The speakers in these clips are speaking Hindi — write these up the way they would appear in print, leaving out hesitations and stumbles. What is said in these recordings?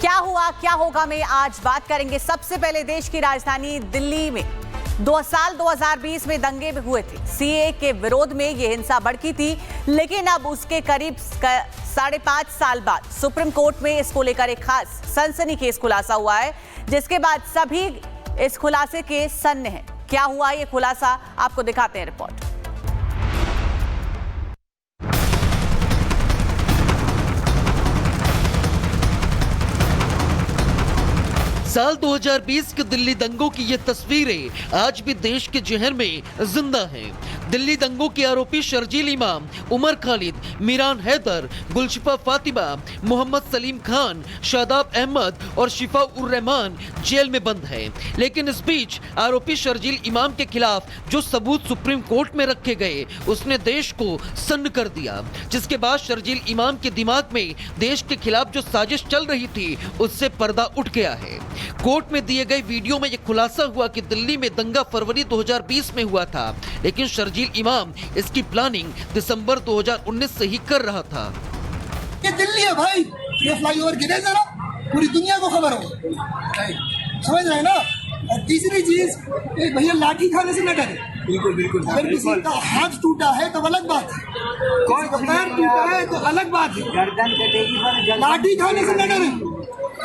क्या हुआ क्या होगा में आज बात करेंगे। सबसे पहले देश की राजधानी दिल्ली में 2020 में दंगे में हुए थे। सीए के विरोध में यह हिंसा भड़की थी, लेकिन अब उसके करीब 5.5 साल बाद सुप्रीम कोर्ट में इसको लेकर एक खास सनसनीखेज खुलासा हुआ है, जिसके बाद सभी इस खुलासे के सन्न हैं। क्या हुआ ये खुलासा, आपको दिखाते हैं रिपोर्ट। साल 2020 के दिल्ली दंगों की ये तस्वीरें आज भी देश के जहन में जिंदा हैं। दिल्ली दंगों के आरोपी शर्जील इमाम, उमर खालिद, मीरान हैदर, गुलशिफा फातिमा, मोहम्मद सलीम खान, शादाब अहमद और शिफा उर रहमान जेल में बंद हैं। लेकिन इस बीच आरोपी शर्जील इमाम के खिलाफ जो सबूत सुप्रीम कोर्ट में रखे गए, उसने देश को सन्न कर दिया। जिसके बाद शर्जील इमाम के दिमाग में देश के खिलाफ जो साजिश चल रही थी, उससे पर्दा उठ गया है। कोर्ट में दिए गए वीडियो में यह खुलासा हुआ कि दिल्ली में दंगा फरवरी 2020 में हुआ था, लेकिन शर्जील इमाम इसकी प्लानिंग दिसंबर 2019 से ही कर रहा था। ये दिल्ली है भाई, ये फ्लाईओवर गिरे जरा, पूरी दुनिया को खबर हो, समझ रहे हैं ना। और तीसरी चीज, एक भैया लाठी खाने से न डरे। बिल्कुल बिल्कुल। अगर किसी का हाथ टूटा है तो अलग बात है, किसी का पैर टूटा है तो अलग बात है। गर्दन कटेगी पर लाठी खाने से न डरे।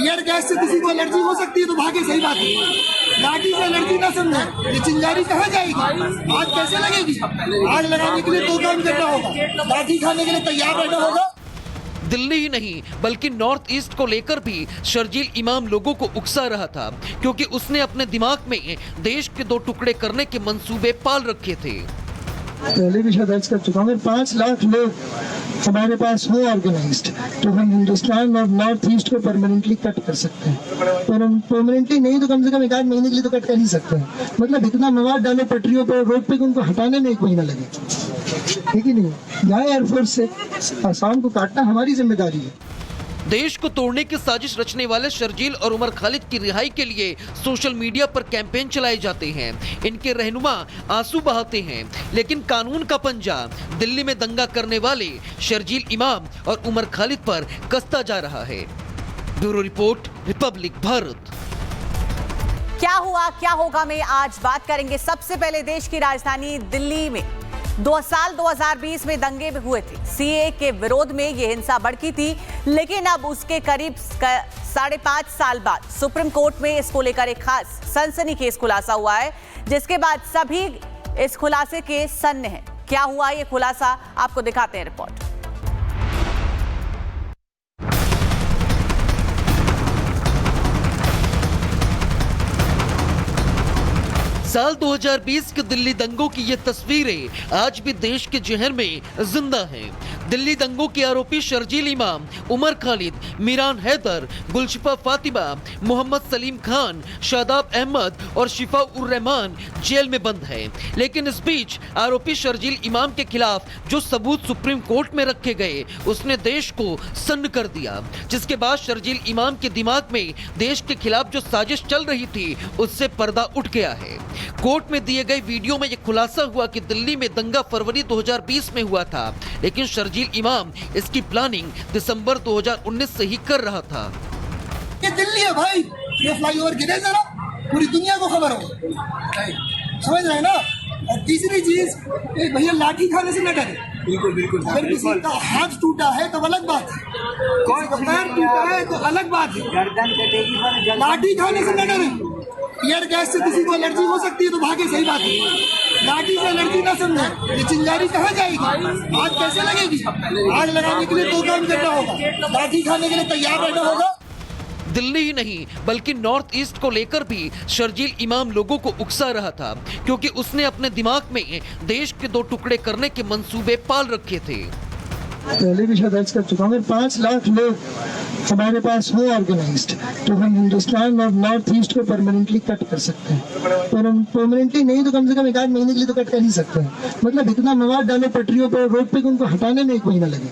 ईयर गैस से किसी को एलर्जी हो सकती है तो भागे, सही बात है। लाठी से एलर्जी ना समझे, ये चिंगारी कहाँ जाएगी, आग कैसे लगेगी। आग लगाने के लिए दो काम करना होगा, लाठी खाने के लिए तैयार रहना होगा। दिल्ली ही नहीं बल्कि नॉर्थ ईस्ट को लेकर भी शर्जील इमाम लोगों को उकसा रहा था, क्योंकि उसने अपने दिमाग में देश के दो टुकड़े करने के मंसूबे पाल रखे थे। पहले भी शायद अर्ज कर चुका हूँ, 5 लाख लोग हमारे पास हो ऑर्गेनाइज्ड तो हम हिंदुस्तान और नॉर्थ ईस्ट को परमानेंटली कट कर सकते हैं। परमानेंटली नहीं तो कम से कम 1 महीने के लिए तो कट कर ही सकते हैं। मतलब इतना मवाद डालो पटरियों पर, रोड पे, उनको हटाने में 1 महीना लगे, ठीक ही नहीं। जाए एयरफोर्स से, आसाम को काटना हमारी जिम्मेदारी है। देश को तोड़ने की साजिश रचने वाले शर्जील और उमर खालिद की रिहाई के लिए सोशल मीडिया पर कैंपेन चलाए जाते हैं। इनके रहनुमा आंसू बहाते हैं, लेकिन कानून का पंजा दिल्ली में दंगा करने वाले शर्जील इमाम और उमर खालिद पर कसता जा रहा है। Bureau report, Republic Bharat. क्या हुआ क्या होगा में आज बात करेंगे। सबसे पहले देश की राजधानी दिल्ली में 2020 में दंगे में हुए थे। सीए के विरोध में यह हिंसा भड़की थी, लेकिन अब उसके करीब 5.5 साल बाद सुप्रीम कोर्ट में इसको लेकर एक खास सनसनीखेज खुलासा हुआ है, जिसके बाद सभी इस खुलासे के सन्न हैं। क्या हुआ ये खुलासा, आपको दिखाते हैं रिपोर्ट। साल 2020 के दिल्ली दंगों की ये तस्वीरें आज भी देश के जहन में जिंदा हैं। दिल्ली दंगों के आरोपी शर्जील इमाम, उमर खालिद, मीरान हैदर, गुलशिफा फातिमा, मोहम्मद सलीम खान, शादाब अहमद और शिफा उर रहमान जेल में बंद हैं। लेकिन इस बीच आरोपी शर्जील इमाम के खिलाफ जो सबूत सुप्रीम कोर्ट में रखे गए, उसने देश को सन्न कर दिया। जिसके बाद शर्जील इमाम के दिमाग में देश के खिलाफ जो साजिश चल रही थी, उससे पर्दा उठ गया है। कोर्ट में दिए गए वीडियो में यह खुलासा हुआ कि दिल्ली में दंगा फरवरी 2020 में हुआ था, लेकिन शर्जील इमाम इसकी प्लानिंग दिसंबर 2019 से ही कर रहा था। ये दिल्ली है भाई, ये फ्लाईओवर गिरे जरा, पूरी दुनिया को खबर हो, समझ रहे हैं ना। और तीसरी चीज, एक भैया लाठी खाने से न डरे। बिल्कुल बिल्कुल। अगर किसी का हाथ टूटा है तो अलग बात है, किसी का पैर टूटा है तो अलग बात है। गर्दन कटेगी पर लाठी खाने से न डरे। ईयर गैस से किसी को एलर्जी हो सकती है तो भागे, सही बात है। लाठी से एलर्जी ना समझे, ये चिंगारी कहाँ जाएगी, आग कैसे लगेगी। आग लगाने के लिए दो काम करना होगा, लाठी खाने के लिए तैयार रहना होगा। दिल्ली ही नहीं बल्कि नॉर्थ ईस्ट को लेकर भी शर्जील इमाम लोगों को उकसा रहा था, क्योंकि उसने अपने दिमाग में देश के दो टुकड़े करने के मंसूबे पाल रखे थे। पहले भी शायद अर्ज कर चुका हूँ, 5 लाख लोग हमारे पास हो ऑर्गेनाइज्ड तो हम हिंदुस्तान और नॉर्थ ईस्ट को परमानेंटली कट कर सकते हैं। परमानेंटली नहीं तो कम से कम 1 महीने के लिए तो कट कर ही सकते हैं। मतलब इतना मवाद डालो पटरियों पर, रोड पे, उनको हटाने में 1 महीना लगे,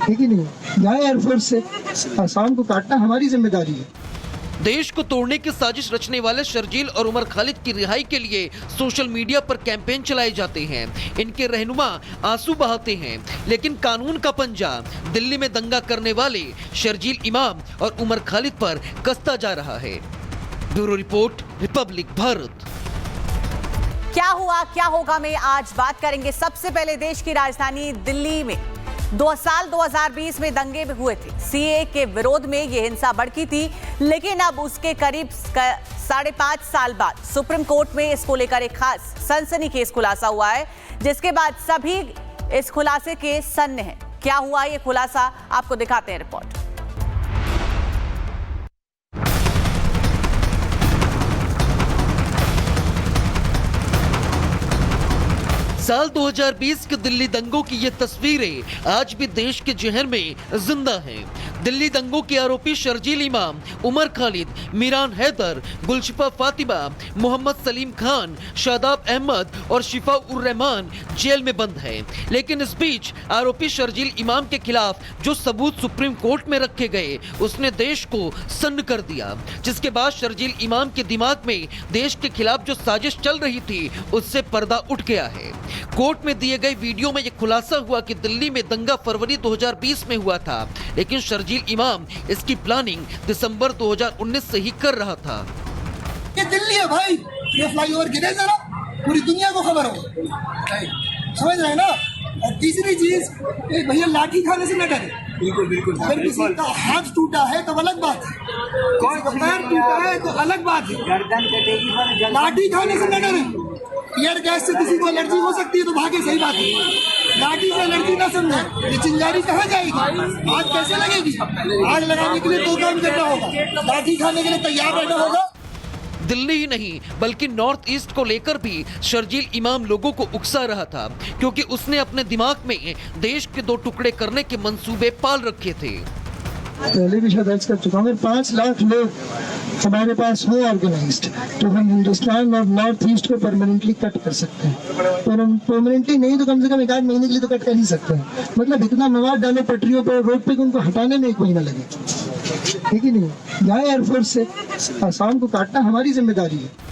ठीक ही नहीं। जाए एयरफोर्स से, आसाम को काटना हमारी जिम्मेदारी है। देश को तोड़ने की साजिश रचने वाले शर्जील और उमर खालिद की रिहाई के लिए सोशल मीडिया पर कैंपेन चलाए जाते हैं। इनके रहनुमा आंसू बहाते हैं, लेकिन कानून का पंजा दिल्ली में दंगा करने वाले शर्जील इमाम और उमर खालिद पर कसता जा रहा है। Bureau report, Republic Bharat. क्या हुआ क्या होगा में आज बात करेंगे। सबसे पहले देश की राजधानी दिल्ली में 2020 में दंगे भी हुए थे। सीए के विरोध में ये हिंसा भड़की थी, लेकिन अब उसके करीब 5.5 साल बाद सुप्रीम कोर्ट में इसको लेकर एक खास सनसनीखेज खुलासा हुआ है, जिसके बाद सभी इस खुलासे के सन्न हैं। क्या हुआ ये खुलासा, आपको दिखाते हैं रिपोर्ट। साल 2020 के दिल्ली दंगों की ये तस्वीरें आज भी देश के जहन में जिंदा हैं। दिल्ली दंगों के आरोपी शर्जील इमाम, उमर खालिद, मीरान हैदर, गुलशिफा फातिमा, मोहम्मद सलीम खान, शादाब अहमद और शिफा उर रहमान जेल में बंद हैं। लेकिन इस बीच आरोपी शर्जील इमाम के खिलाफ जो सबूत सुप्रीम कोर्ट में रखे गए, उसने देश को सन्न कर दिया, जिसके बाद शर्जील इमाम के दिमाग में देश के खिलाफ जो साजिश चल रही थी, उससे पर्दा उठ गया है। कोर्ट में दिए गए वीडियो में यह खुलासा हुआ कि दिल्ली में दंगा फरवरी 2020 में हुआ था, लेकिन शर्जील इमाम इसकी प्लानिंग दिसंबर 2019 से ही कर रहा था। ये दिल्ली है भाई, ये फ्लाईओवर गिरे जरा, पूरी दुनिया को खबर हो, समझ रहे हैं ना। और तीसरी चीज, एक भैया लाठी खाने से न डरे। बिल्कुल बिल्कुल। अगर किसी का हाथ टूटा है तो अलग बात है, किसी का पैर टूटा है तो अलग बात है। गर्दन कटेगी पर लाठी खाने से न डरे। टीयर गैस से किसी को एलर्जी हो सकती है तो भागे, सही बात है। लाठी से एलर्जी ना समझे, ये चिंगारी कहाँ जाएगी, आग कैसे लगेगी। आग लगाने के लिए दो काम करना होगा, लाठी खाने के लिए तैयार रहना होगा। दिल्ली ही नहीं बल्कि नॉर्थ ईस्ट को लेकर भी शर्जील इमाम लोगों को उकसा रहा था, क्योंकि उसने अपने दिमाग में देश के 2 टुकड़े करने के मंसूबे पाल रखे थे। पहले भी शायद अर्ज कर चुका हूँ, अगर 5 लाख लोग हमारे पास हो ऑर्गेनाइज्ड तो हम हिंदुस्तान और नॉर्थ ईस्ट को परमानेंटली कट कर सकते हैं। परमानेंटली नहीं तो कम से कम 1 महीने के लिए तो कट कर ही सकते हैं। मतलब इतना मवाद डालो पटरियों पर, रोड पे, उनको हटाने में 1 महीना लगे, ठीक ही नहीं। जाए एयरफोर्स से, आसाम को काटना हमारी जिम्मेदारी है।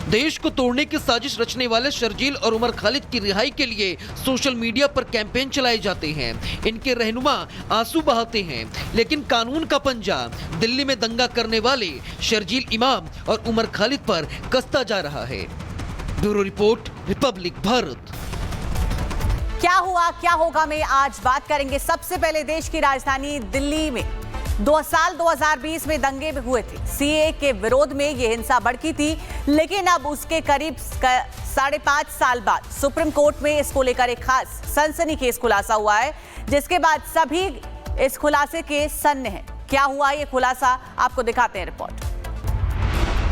देश को तोड़ने की साजिश रचने वाले शर्जील और उमर खालिद की रिहाई के लिए सोशल मीडिया पर कैंपेन चलाए जाते हैं। इनके रहनुमा आंसू बहाते हैं, लेकिन कानून का पंजा दिल्ली में दंगा करने वाले शर्जील इमाम और उमर खालिद पर कसता जा रहा है। Bureau report, Republic Bharat. क्या हुआ क्या होगा में आज बात करेंगे। सबसे पहले देश की राजधानी दिल्ली में 2020 में दंगे भी हुए थे। सीए के विरोध में ये हिंसा भड़की थी, लेकिन अब उसके करीब 5.5 साल बाद सुप्रीम कोर्ट में इसको लेकर एक खास सनसनीखेज खुलासा हुआ है, जिसके बाद सभी इस खुलासे के सन्न हैं। क्या हुआ ये खुलासा, आपको दिखाते हैं रिपोर्ट।